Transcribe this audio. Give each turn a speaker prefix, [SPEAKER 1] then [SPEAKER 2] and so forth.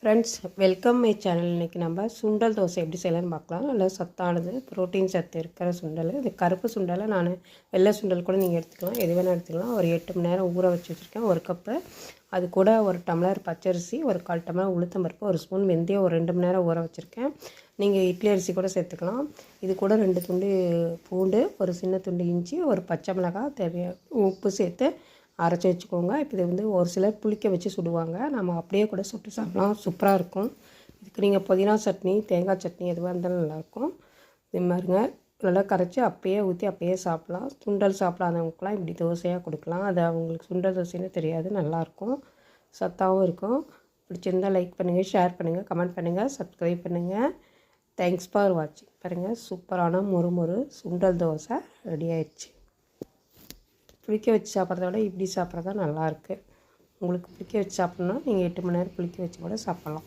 [SPEAKER 1] Friends, welcome my channel. இன்றைக்கி நம்ம சுண்டல் தோசை எப்படி செய்யலான்னு பார்க்கலாம். நல்லா சத்தானது, ப்ரோட்டீன் சத்து இருக்கிற சுண்டல். இது கருப்பு சுண்டலை நான் வெள்ளை சுண்டல் கூட நீங்கள் எடுத்துக்கலாம், எது வேணால் எடுத்துக்கலாம். ஒரு 8 மணி நேரம் ஊற வச்சு வச்சுருக்கேன். ஒரு கப்பு, அது கூட ஒரு டம்ளர் பச்சரிசி, ஒரு 1/4 டம்ளர் உளுத்தம்பருப்பு, ஒரு ஸ்பூன் வெந்தயம், ஒரு 2 மணி நேரம் ஊற வச்சுருக்கேன். நீங்கள் இட்லி அரிசி கூட சேர்த்துக்கலாம். இது கூட 2 துண்டு பூண்டு, ஒரு சின்ன துண்டு இஞ்சி, ஒரு பச்சை மிளகாய், தேவையான உப்பு சேர்த்து அரைச்சி வச்சுக்கோங்க. இப்போ இது வந்து ஒரு சிலர் புளிக்க வச்சு சுடுவாங்க, நம்ம அப்படியே கூட சுட்டு சாப்பிட்லாம், சூப்பராக இருக்கும். இதுக்கு நீங்கள் புதினா சட்னி, தேங்காய் சட்னி எதுவாக இருந்தாலும் நல்லாயிருக்கும். இது மாதிரிங்க நல்லா கரைச்சி அப்பயே ஊற்றி அப்பயே சாப்பிட்லாம். சுண்டல் சாப்பிடாதவங்களுக்குலாம் இப்படி தோசையாக கொடுக்கலாம். அது அவங்களுக்கு சுண்டல் தோசைன்னு தெரியாது, நல்லாயிருக்கும், சத்தாகவும் இருக்கும். பிடிச்சிருந்தால் லைக் பண்ணுங்கள், ஷேர் பண்ணுங்கள், கமெண்ட் பண்ணுங்கள், சப்ஸ்கிரைப் பண்ணுங்கள். தேங்க்ஸ் ஃபார் வாட்சிங். பாருங்கள், சூப்பரான மொறு சுண்டல் தோசை ரெடி ஆயிடுச்சு. புளிக்க வச்சு சாப்பிட்றத விட இப்படி சாப்பிட்றது தான் நல்லாயிருக்கு. உங்களுக்கு புளிக்க வச்சு சாப்பிட்ணுன்னா நீங்கள் 8 மணி நேரம் புளிக்க வச்சு கூட சாப்பிட்லாம்.